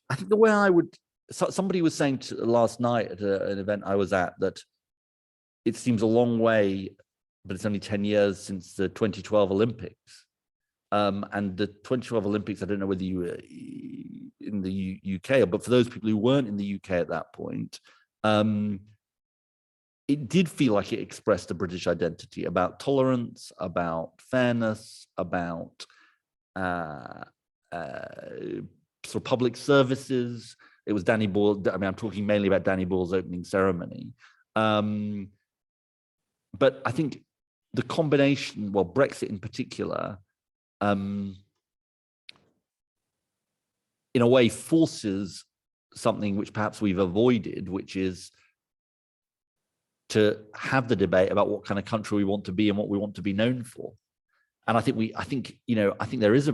I think the way I would, somebody was saying last night at an event I was at that it seems a long way, but it's only 10 years since the 2012 Olympics. And the 2012 Olympics, I don't know whether you were in the UK, but for those people who weren't in the UK at that point, it did feel like it expressed a British identity about tolerance, about fairness, about sort of public services. It was Danny Boyle. I mean, I'm talking mainly about Danny Boyle's opening ceremony. But I think the combination, well, Brexit in particular, in a way forces something which perhaps we've avoided, which is to have the debate about what kind of country we want to be and what we want to be known for. And I think there is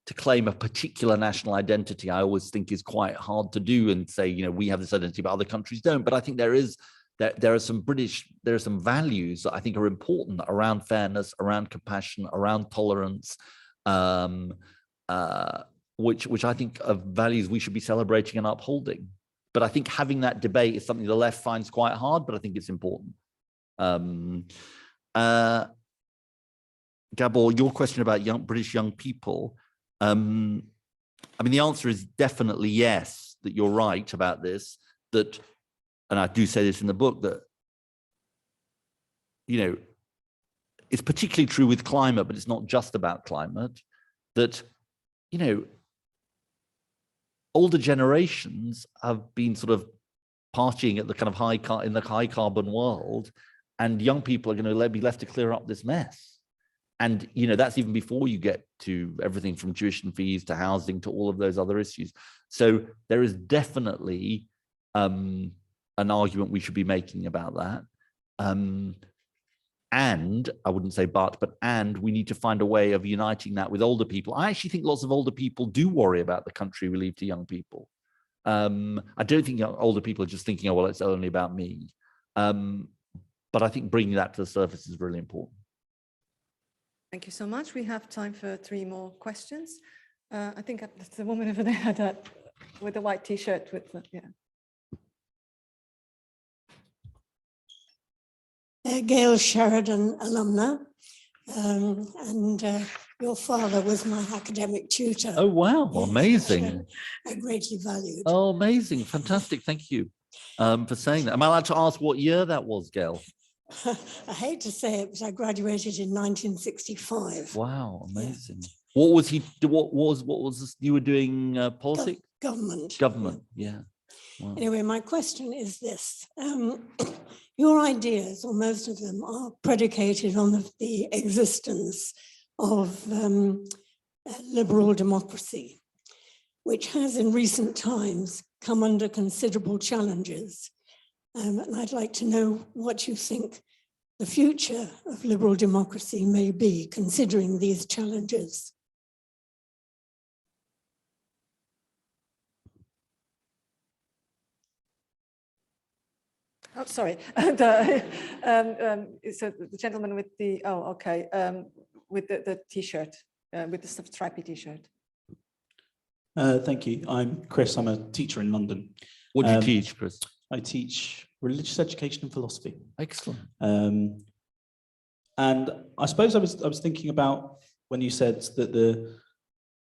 to claim a particular national identity, I always think is quite hard to do and say, you know, we have this identity, but other countries don't. But I think there are some values that I think are important around fairness, around compassion, around tolerance, which I think are values we should be celebrating and upholding. But I think having that debate is something the left finds quite hard, but I think it's important. Gabor, your question about British young people, I mean, the answer is definitely yes, that you're right about this, that, and I do say this in the book, that, you know, it's particularly true with climate, but it's not just about climate, that, you know, older generations have been sort of partying at the kind of high carbon world, and young people are going to be left to clear up this mess. And, you know, that's even before you get to everything from tuition fees to housing to all of those other issues. So there is definitely an argument we should be making about that. And I wouldn't say but we need to find a way of uniting that with older people. I actually think lots of older people do worry about the country we leave to young people. I don't think older people are just thinking, oh, well, it's only about me. But I think bringing that to the surface is really important. Thank you so much. We have time for 3 more questions. I think the woman over there with the white T-shirt with the, Gail Sheridan alumna, and your father was my academic tutor. Oh, wow, amazing. I greatly valued. Oh, amazing, fantastic, thank you for saying that. Am I allowed to ask what year that was, Gail? I hate to say it, but I graduated in 1965. Wow, amazing. Yeah. What was this, you were doing politics? Government, yeah. Wow. Anyway, my question is this. Your ideas, or most of them, are predicated on the existence of liberal democracy, which has in recent times come under considerable challenges. And I'd like to know what you think the future of liberal democracy may be, considering these challenges. Oh, sorry. So the gentleman with the, with the T-shirt, with the stripy T-shirt. Thank you. I'm Chris. I'm a teacher in London. What do you teach, Chris? I teach religious education and philosophy. Excellent. And I suppose I was thinking about when you said that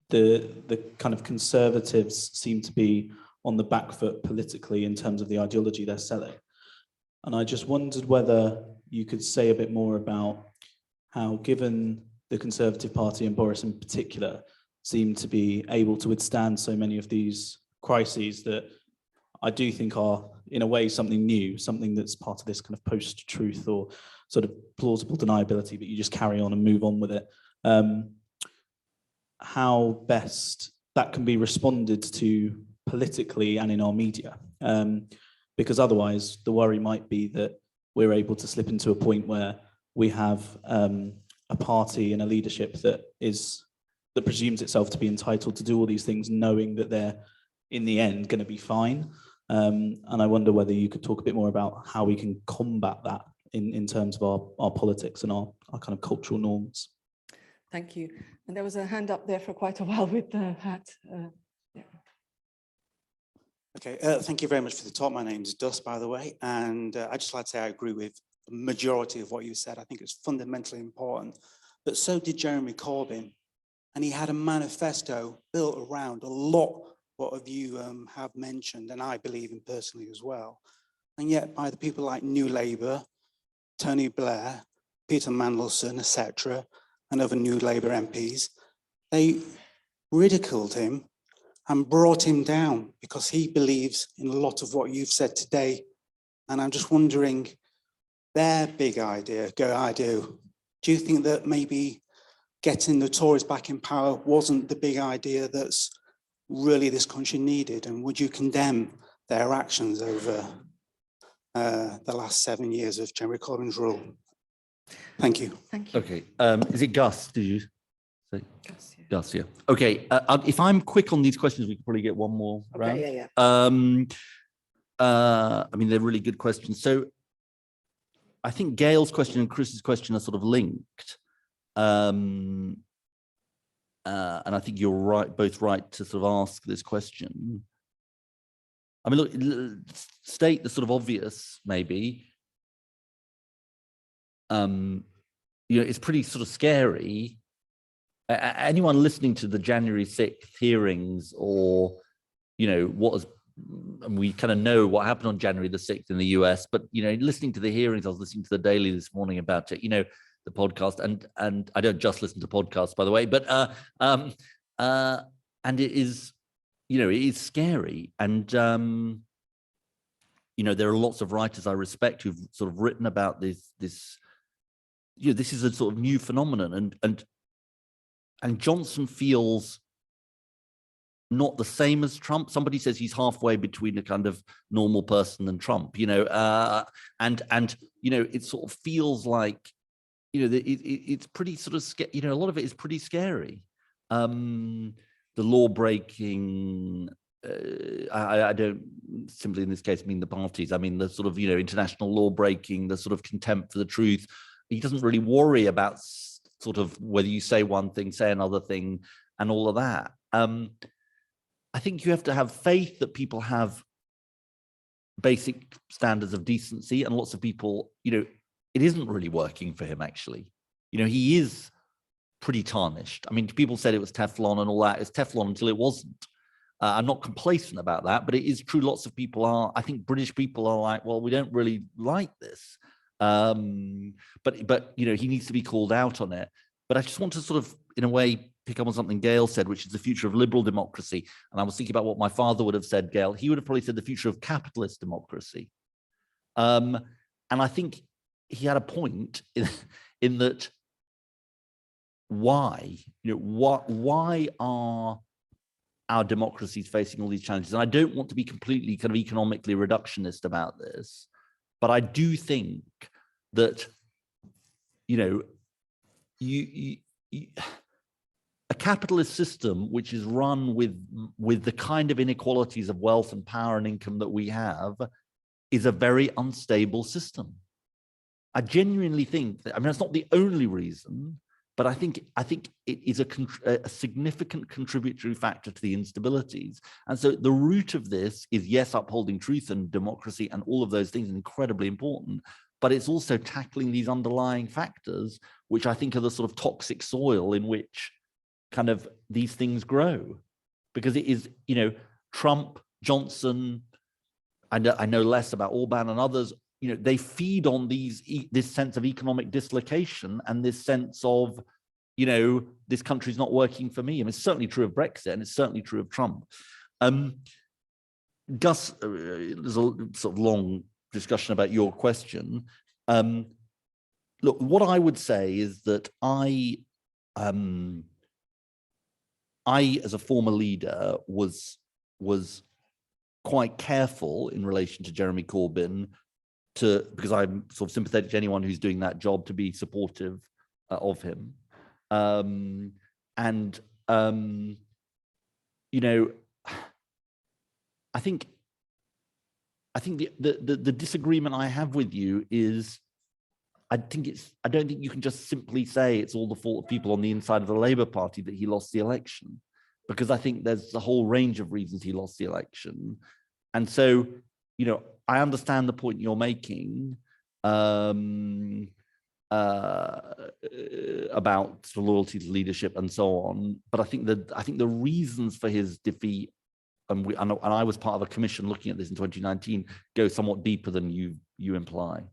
the kind of conservatives seem to be on the back foot politically in terms of the ideology they're selling. And I just wondered whether you could say a bit more about how, given the Conservative Party and Boris in particular seem to be able to withstand so many of these crises that I do think are, in a way, something new, something that's part of this kind of post-truth or sort of plausible deniability, but you just carry on and move on with it. How best that can be responded to politically and in our media. Because otherwise the worry might be that we're able to slip into a point where we have a party and a leadership that presumes itself to be entitled to do all these things, knowing that they're in the end going to be fine. And I wonder whether you could talk a bit more about how we can combat that in terms of our politics and our kind of cultural norms. Thank you. And there was a hand up there for quite a while with the hat. Yeah. Okay, thank you very much for the talk. My name is Dus, by the way, and I'd just like to say I agree with the majority of what you said. I think it's fundamentally important, but so did Jeremy Corbyn, and he had a manifesto built around a lot what you have mentioned, and I believe in personally as well. And yet by the people like New Labour, Tony Blair, Peter Mandelson, etc., and other New Labour MPs, they ridiculed him and brought him down because he believes in a lot of what you've said today. And I'm just wondering, their big idea, do you think that maybe getting the Tories back in power wasn't the big idea that's really this country needed? And would you condemn their actions over the last 7 years of Jeremy Corbyn's rule? Thank you. Thank you. Okay, is it Gus, did you say? Gus, yeah. Gus, yeah. Okay, if I'm quick on these questions, we could probably get one more round. Yeah. I mean, they're really good questions. So I think Gail's question and Chris's question are sort of linked. And I think you're right, both right to sort of ask this question. I mean, look, state the sort of obvious, maybe. You know, it's pretty sort of scary. Anyone listening to the January 6th hearings, or, you know, what was, and we kind of know what happened on January the 6th in the US, but, you know, listening to the hearings, I was listening to the Daily this morning about it, you know, the podcast, and I don't just listen to podcasts, by the way, but and it is, you know, it is scary. And you know, there are lots of writers I respect who've sort of written about this, you know, this is a sort of new phenomenon, and Johnson feels not the same as Trump. Somebody says he's halfway between a kind of normal person and Trump, you know, and you know, it sort of feels like, you know, it's pretty sort of scary. You know, a lot of it is pretty scary. The law breaking. I don't simply in this case mean the parties. I mean the sort of, you know, international law breaking, the sort of contempt for the truth. He doesn't really worry about sort of whether you say one thing, say another thing, and all of that. I think you have to have faith that people have basic standards of decency, and lots of people, you know, it isn't really working for him, actually. You know, he is pretty tarnished. I mean, people said it was Teflon and all that. It's Teflon until it wasn't. I'm not complacent about that, but it is true. Lots of people are, I think British people are like, well, we don't really like this. But you know, he needs to be called out on it. But I just want to sort of, in a way, pick up on something Gail said, which is the future of liberal democracy. And I was thinking about what my father would have said, Gail. He would have probably said the future of capitalist democracy. And I think he had a point in that. Why? You know, why are our democracies facing all these challenges? And I don't want to be completely kind of economically reductionist about this, but I do think that, you know, a capitalist system which is run with the kind of inequalities of wealth and power and income that we have is a very unstable system. I genuinely think that, I mean, that's not the only reason, but I think it is a significant contributory factor to the instabilities. And so the root of this is, yes, upholding truth and democracy and all of those things are incredibly important, but it's also tackling these underlying factors, which I think are the sort of toxic soil in which kind of these things grow. Because it is, you know, Trump, Johnson, I know less about Orban and others, you know, they feed on this sense of economic dislocation and this sense of, you know, this country's not working for me. I mean, it's certainly true of Brexit, and it's certainly true of Trump. Gus, there's a sort of long discussion about your question. Look, what I would say is that I, as a former leader, was quite careful in relation to Jeremy Corbyn because I'm sort of sympathetic to anyone who's doing that job, to be supportive of him. You know, I think the disagreement I have with you is, I don't think you can just simply say it's all the fault of people on the inside of the Labour Party that he lost the election, because I think there's a whole range of reasons he lost the election. And so, you know, I understand the point you're making about sort of loyalty to leadership and so on, but I think the reasons for his defeat, and I was part of a commission looking at this in 2019, go somewhat deeper than you imply.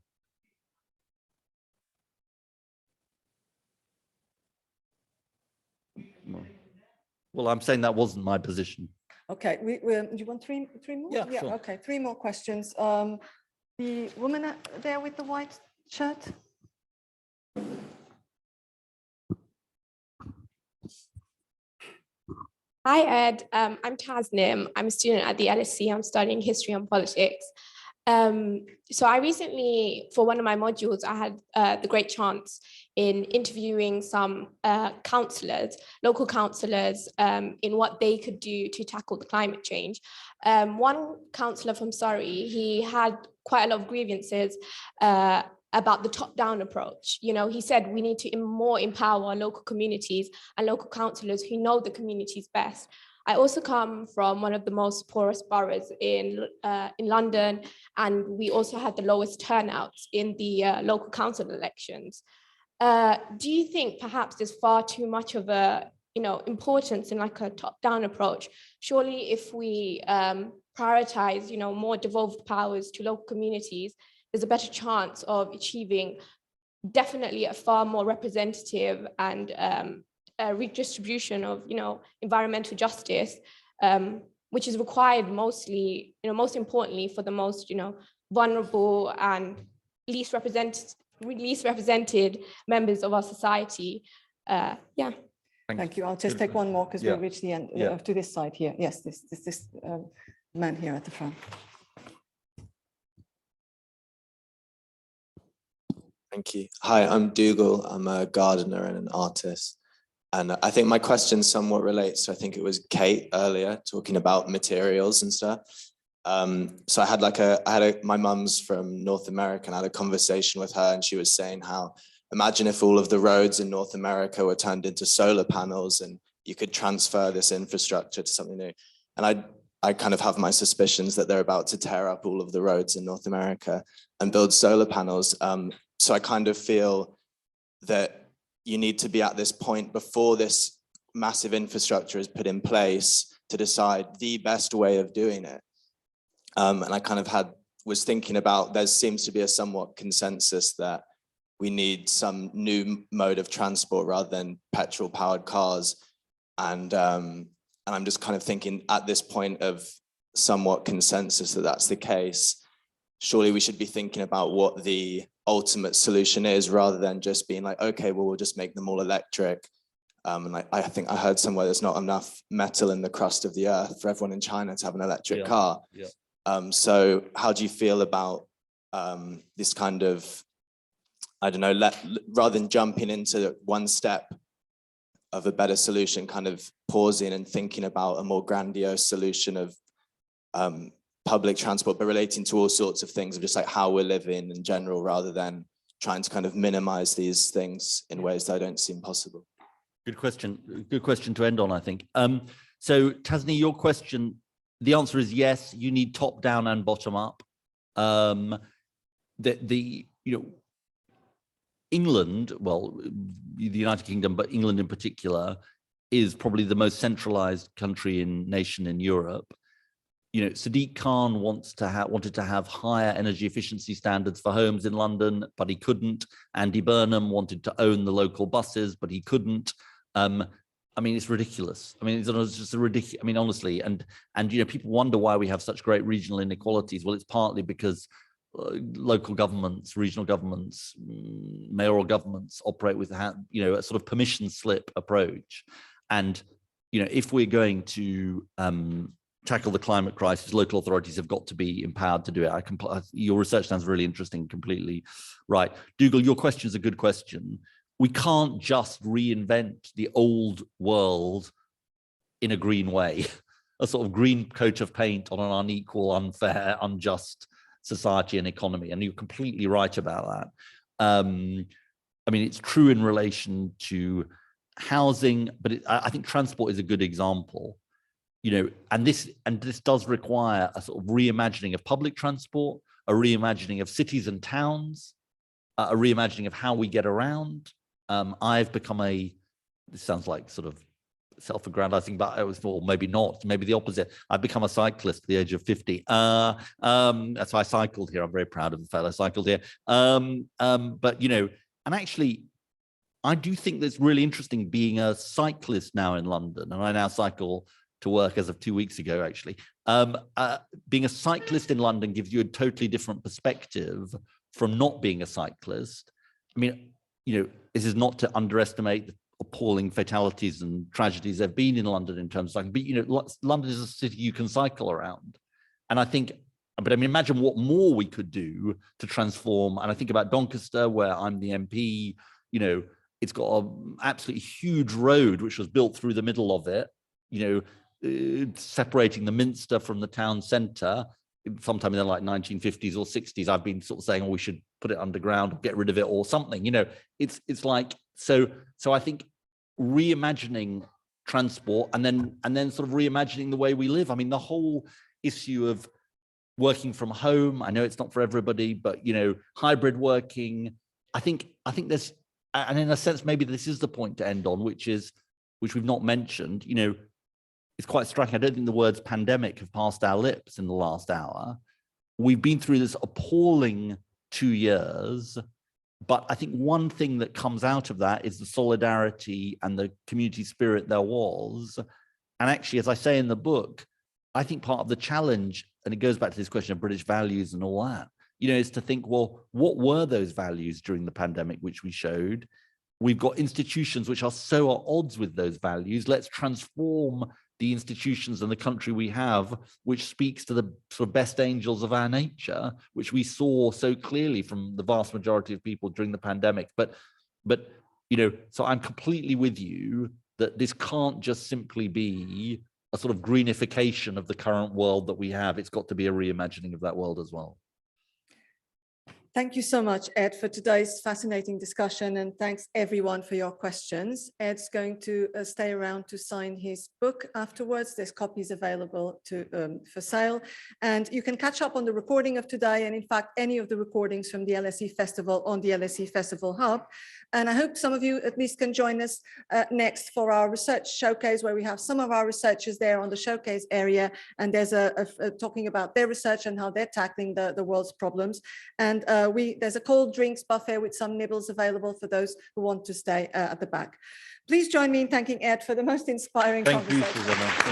Well, I'm saying that wasn't my position. Okay, do you want three more? Yeah, sure. Okay, 3 more questions. The woman there with the white shirt. Hi, Ed. I'm Tasnim. I'm a student at the LSE. I'm studying history and politics. So I recently, for one of my modules, I had the great chance in interviewing some councillors, local councillors, in what they could do to tackle the climate change. One councillor from Surrey, he had quite a lot of grievances about the top-down approach. You know, he said we need to more empower local communities and local councillors who know the communities best. I also come from one of the most poorest boroughs in London, and we also had the lowest turnouts in the local council elections. Do you think perhaps there's far too much of a importance in like a top-down approach? Surely, if we prioritize more devolved powers to local communities, there's a better chance of achieving definitely a far more representative and redistribution of environmental justice, which is required mostly, most importantly, for the most vulnerable and least represented members of our society. Yeah. Thank you. I'll just take one more because we've reached the end to this side here. Yes, this man here at the front. Thank you. Hi, I'm Dougal. I'm a gardener and an artist. And I think my question somewhat relates to, I think it was Kate earlier talking about materials and stuff. So I had my mum's from North America, and I had a conversation with her, and she was saying how, imagine if all of the roads in North America were turned into solar panels and you could transfer this infrastructure to something new. And I kind of have my suspicions that they're about to tear up all of the roads in North America and build solar panels. So I kind of feel that you need to be at this point before this massive infrastructure is put in place to decide the best way of doing it. And I kind of was thinking about, there seems to be a somewhat consensus that we need some new mode of transport rather than petrol powered cars. And I'm just kind of thinking at this point of somewhat consensus that that's the case, surely we should be thinking about what the ultimate solution is rather than just being like, okay, well, we'll just make them all electric. And I think I heard somewhere there's not enough metal in the crust of the earth for everyone in China to have an electric car. Yeah. So how do you feel about this kind of, I don't know, rather than jumping into one step of a better solution, kind of pausing and thinking about a more grandiose solution of public transport, but relating to all sorts of things of just like how we're living in general, rather than trying to kind of minimize these things in ways that don't seem possible. Good question. Good question to end on, I think. So Tasni, your question, the answer is yes, you need top down and bottom up. England, well, the United Kingdom, but England in particular, is probably the most centralized nation in Europe. Sadiq Khan wanted to have higher energy efficiency standards for homes in London, but he couldn't. Andy Burnham wanted to own the local buses, but he couldn't. I mean, it's ridiculous. I mean, it's just a ridiculous. I mean, honestly, and people wonder why we have such great regional inequalities. Well, it's partly because local governments, regional governments, mayoral governments operate with a sort of permission slip approach. And if we're going to tackle the climate crisis, local authorities have got to be empowered to do it. Your research sounds really interesting, completely right. Dougal, your question is a good question. We can't just reinvent the old world in a green way, a sort of green coat of paint on an unequal, unfair, unjust society and economy. And you're completely right about that. I mean, it's true in relation to housing, but I think transport is a good example. You know, and this does require a sort of reimagining of public transport, a reimagining of cities and towns, a reimagining of how we get around. I've become this sounds like sort of self-aggrandizing, but I was, well, maybe not, maybe the opposite. I've become a cyclist at the age of 50. So I cycled here. I'm very proud of the fact I cycled here. But, you know, and actually, I do think that's really interesting being a cyclist now in London, and I now cycle to work as of 2 weeks ago, actually. Being a cyclist in London gives you a totally different perspective from not being a cyclist. I mean, you know, this is not to underestimate the appalling fatalities and tragedies there have been in London in terms of cycling, but, you know, London is a city you can cycle around. And I think, but I mean, imagine what more we could do to transform. And I think about Doncaster, where I'm the MP, you know, it's got an absolutely huge road, which was built through the middle of it, you know, separating the Minster from the town centre, sometime in the like 1950s or 60s. I've been sort of saying, oh, we should put it underground or get rid of it or something. You know, it's like, so I think reimagining transport and then sort of reimagining the way we live. I mean, the whole issue of working from home, I know it's not for everybody, but, you know, hybrid working, I think there's, and in a sense, maybe this is the point to end on, which we've not mentioned, you know, it's quite striking. I don't think the words pandemic have passed our lips in the last hour. We've been through this appalling 2 years, but I think one thing that comes out of that is the solidarity and the community spirit there was. And actually, as I say in the book, I think part of the challenge, and it goes back to this question of British values and all that, you know, is to think, well, what were those values during the pandemic, which we showed? We've got institutions which are so at odds with those values. Let's transform the institutions and the country we have, which speaks to the sort of best angels of our nature, which we saw so clearly from the vast majority of people during the pandemic. But you know, so I'm completely with you that this can't just simply be a sort of greenification of the current world that we have. It's got to be a reimagining of that world as well. Thank you so much, Ed, for today's fascinating discussion, and thanks everyone for your questions. Ed's going to stay around to sign his book afterwards. There's copies available for sale, and you can catch up on the recording of today, and in fact, any of the recordings from the LSE Festival on the LSE Festival Hub. And I hope some of you at least can join us next for our research showcase, where we have some of our researchers there on the showcase area, and there's talking about their research and how they're tackling the world's problems. And there's a cold drinks buffet with some nibbles available for those who want to stay at the back. Please join me in thanking Ed for the most inspiring conversation. Thank you, Susana.